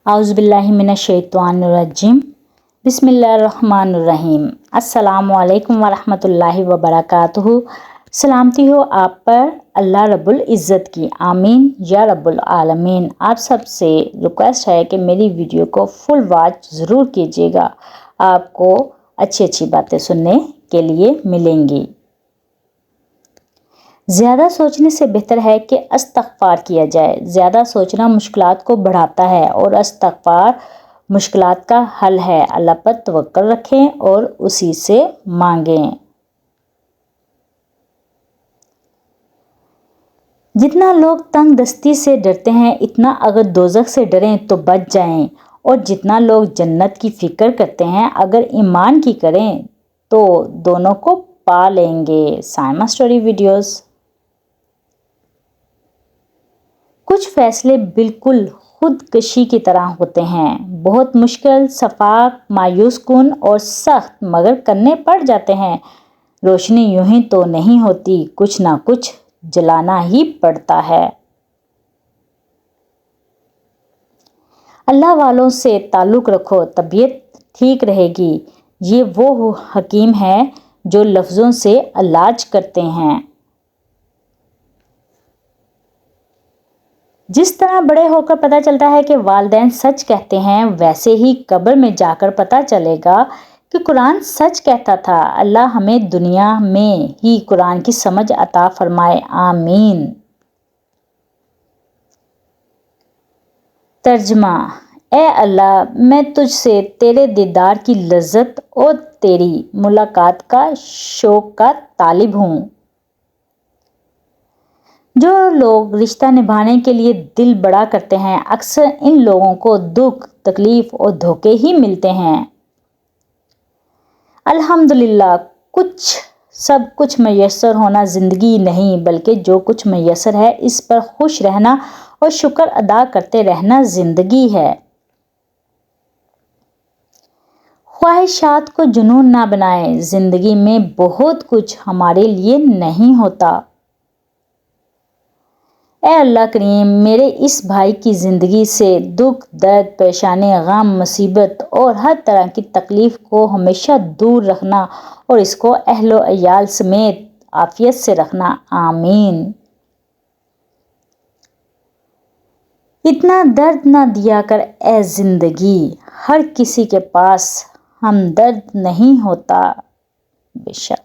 आउज़ुबिल्लाहि मिनश्शैतानिर्रजीम बिस्मिल्लाहिर्रहमानिर्रहीम। अस्सलामु अलैकुम वरहमतुल्लाहि वबरकातुहू। सलामती हो आप पर अल्लाह रब्बुल इज़्ज़त की, आमीन या रब्बुल आलमीन। आप सबसे रिक्वेस्ट है कि मेरी वीडियो को फुल वॉच ज़रूर कीजिएगा, आपको अच्छी अच्छी बातें सुनने के लिए मिलेंगी। ज़्यादा सोचने से बेहतर है कि इस्तिग़फ़ार किया जाए। ज़्यादा सोचना मुश्किलात को बढ़ाता है और इस्तिग़फ़ार मुश्किलात का हल है। अल्लाह पर तवक्कुल रखें और उसी से मांगें। जितना लोग तंग दस्ती से डरते हैं, इतना अगर दोज़ख से डरें तो बच जाएं। और जितना लोग जन्नत की फ़िक्र करते हैं, अगर ईमान की करें तो दोनों को पा लेंगे। Saima story videos. कुछ फैसले बिल्कुल खुदकशी की तरह होते हैं, बहुत मुश्किल, शफ़ाक, मायूस कुन और सख्त, मगर करने पड़ जाते हैं। रोशनी यूं ही तो नहीं होती, कुछ ना कुछ जलाना ही पड़ता है। अल्लाह वालों से ताल्लुक़ रखो, तबीयत ठीक रहेगी। ये वो हकीम है जो लफ्ज़ों से इलाज करते हैं। जिस तरह बड़े होकर पता चलता है कि वालिदैन सच कहते हैं, वैसे ही कब्र में जाकर पता चलेगा कि कुरान सच कहता था। अल्लाह हमें दुनिया में ही कुरान की समझ अता फरमाए, आमीन। तर्जमा। ए अल्लाह, मैं तुझसे तेरे दीदार की लज्जत और तेरी मुलाकात का शौक का तालिब हूँ। जो लोग रिश्ता निभाने के लिए दिल बड़ा करते हैं, अक्सर इन लोगों को दुख, तकलीफ और धोखे ही मिलते हैं। अल्हम्दुलिल्लाह, सब कुछ मयस्सर होना ज़िंदगी नहीं, बल्कि जो कुछ मयस्सर है इस पर खुश रहना और शुक्र अदा करते रहना ज़िंदगी है। ख्वाहिशात को जुनून ना बनाएं। ज़िंदगी में बहुत कुछ हमारे लिए नहीं होता। ए अल्लाह करीम, मेरे इस भाई की ज़िंदगी से दुख, दर्द, परेशानी, गम, मुसीबत और हर तरह की तकलीफ़ को हमेशा दूर रखना और इसको अहलो अयाल समेत आफियत से रखना, आमीन। इतना दर्द ना दिया कर ए ज़िंदगी, हर किसी के पास हमदर्द नहीं होता। बेशक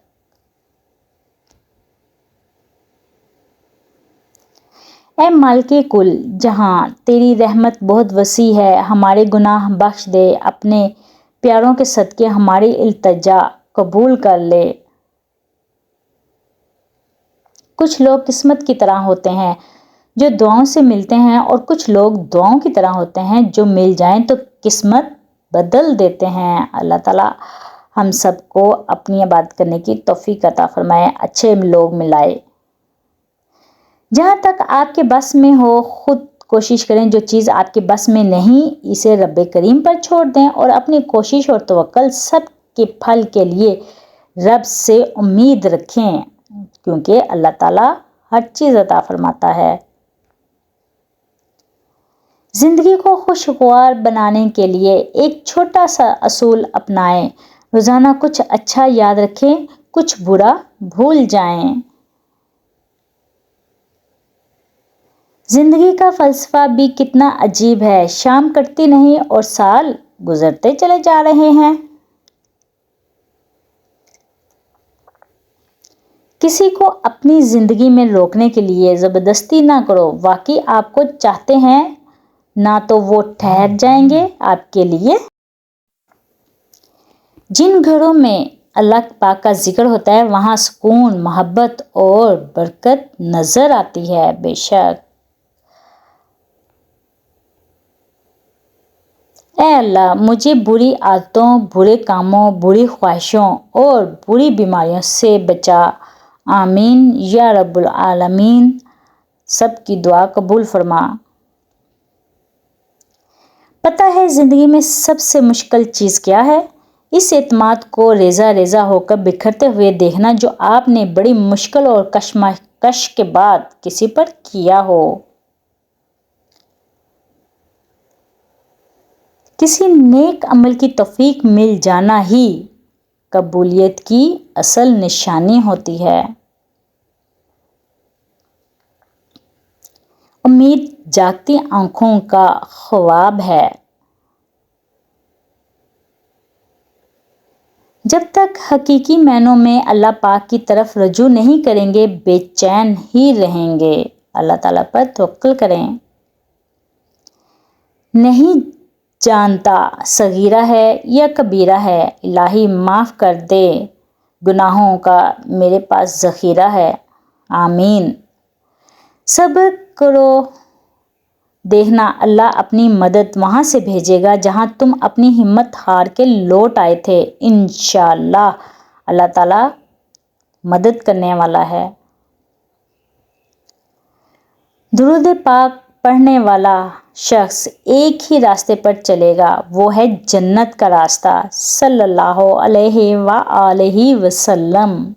ए मालिके कुल जहां, तेरी रहमत बहुत वसी है, हमारे गुनाह बख्श दे, अपने प्यारों के सदके हमारी इल्तिजा कबूल कर ले। कुछ लोग किस्मत की तरह होते हैं जो दुआओं से मिलते हैं, और कुछ लोग दुआओं की तरह होते हैं जो मिल जाएं तो किस्मत बदल देते हैं। अल्लाह ताला हम सबको अपनी इबादत करने की तौफीक अता फरमाए, अच्छे लोग मिलाए। जहाँ तक आपके बस में हो, खुद कोशिश करें। जो चीज़ आपके बस में नहीं, इसे रब्बे करीम पर छोड़ दें और अपनी कोशिश और तवक्कुल सब के फल के लिए रब से उम्मीद रखें, क्योंकि अल्लाह ताला हर चीज़ अता फरमाता है। ज़िंदगी को खुशगवार बनाने के लिए एक छोटा सा असूल अपनाएं। रोज़ाना कुछ अच्छा याद रखें, कुछ बुरा भूल जाएं। ज़िंदगी का फ़लसफ़ा भी कितना अजीब है, शाम कटती नहीं और साल गुज़रते चले जा रहे हैं। किसी को अपनी ज़िंदगी में रोकने के लिए ज़बरदस्ती ना करो। वाकई आपको चाहते हैं ना तो वो ठहर जाएंगे आपके लिए। जिन घरों में अल्लाह पाक का जिक्र होता है, वहाँ सुकून, मोहब्बत और बरकत नज़र आती है। बेशक ए अल्लाह, मुझे बुरी आदतों, बुरे कामों, बुरी ख्वाहिशों और बुरी बीमारियों से बचा, आमीन या रब्बुल आलमीन। सब की दुआ कबूल फरमा। पता है ज़िंदगी में सबसे मुश्किल चीज़ क्या है? इस एतमाद को रेज़ा रेज़ा होकर बिखरते हुए देखना, जो आपने बड़ी मुश्किल और कश्मकश के बाद किसी पर किया हो। کسی نیک عمل کی توفیق مل جانا ہی قبولیت کی اصل نشانی ہوتی ہے۔ امید جاگتی آنکھوں کا خواب ہے۔ جب تک حقیقی معنوں میں اللہ پاک کی طرف رجوع نہیں کریں گے، بے چین ہی رہیں گے۔ اللہ تعالیٰ پر توکل کریں۔ نہیں جانتا صغیرہ ہے یا کبیرہ ہے، الہی معاف کر دے، گناہوں کا میرے پاس ذخیرہ ہے، آمین۔ صبر کرو، دیکھنا اللہ اپنی مدد وہاں سے بھیجے گا جہاں تم اپنی ہمت ہار کے لوٹ آئے تھے، انشاءاللہ اللہ تعالیٰ مدد کرنے والا ہے۔ درود پاک پڑھنے والا شخص ایک ہی راستے پر چلے گا، وہ ہے جنت کا راستہ، صلی اللہ علیہ وآلہ وسلم۔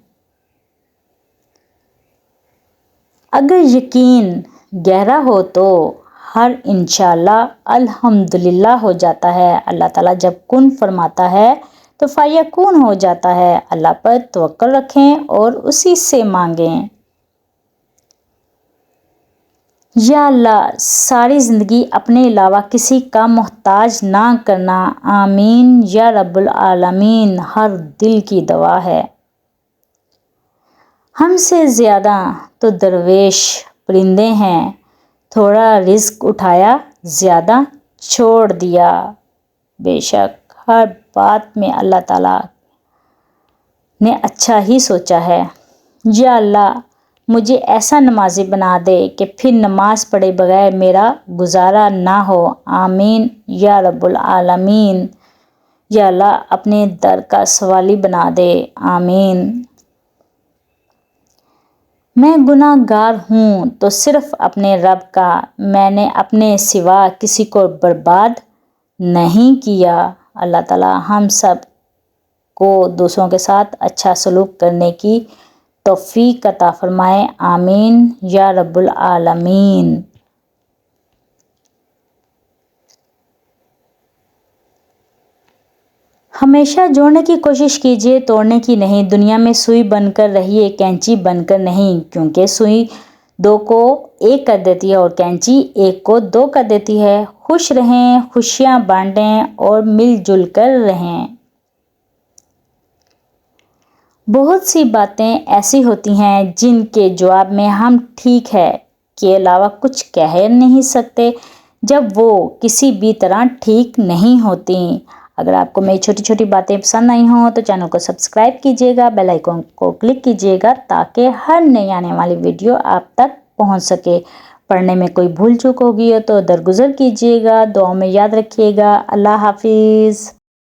اگر یقین گہرا ہو تو ہر انشاءاللہ الحمدللہ ہو جاتا ہے۔ اللہ تعالیٰ جب کن فرماتا ہے تو فیکون ہو جاتا ہے۔ اللہ پر توکل رکھیں اور اسی سے مانگیں۔ یا اللہ ساری زندگی اپنے علاوہ کسی کا محتاج نہ کرنا، آمین یا رب العالمین۔ ہر دل کی دعا ہے۔ ہم سے زیادہ تو درویش پرندے ہیں، تھوڑا رزق اٹھایا زیادہ چھوڑ دیا۔ بے شک ہر بات میں اللہ تعالیٰ نے اچھا ہی سوچا ہے۔ یا اللہ مجھے ایسا نمازی بنا دے کہ پھر نماز پڑھے بغیر میرا گزارا نہ ہو، آمین یا رب العالمین۔ یا اللہ اپنے در کا سوالی بنا دے، آمین۔ میں گناہ گار ہوں تو صرف اپنے رب کا، میں نے اپنے سوا کسی کو برباد نہیں کیا۔ اللہ تعالیٰ ہم سب کو دوسروں کے ساتھ اچھا سلوک کرنے کی توفیق عطا فرمائے، آمین یا رب العالمین۔ ہمیشہ جوڑنے کی کوشش کیجیے، توڑنے کی نہیں۔ دنیا میں سوئی بن کر رہیے، کینچی بن کر نہیں، کیونکہ سوئی دو کو ایک کر دیتی ہے اور کینچی ایک کو دو کر دیتی ہے۔ خوش رہیں، خوشیاں بانٹیں اور مل جل کر رہیں۔ بہت سی باتیں ایسی ہوتی ہیں جن کے جواب میں ہم ٹھیک ہے کے علاوہ کچھ کہہ نہیں سکتے جب وہ کسی بھی طرح ٹھیک نہیں ہوتی۔ اگر آپ کو میری چھوٹی چھوٹی باتیں پسند آئی ہوں تو چینل کو سبسکرائب کیجیے گا، بیل آئیکن کو کلک کیجیے گا تاکہ ہر نئی آنے والی ویڈیو آپ تک پہنچ سکے۔ پڑھنے میں کوئی بھول چوک ہوگی تو درگزر کیجیے گا، دعاؤں میں یاد رکھیے گا۔ اللہ حافظ۔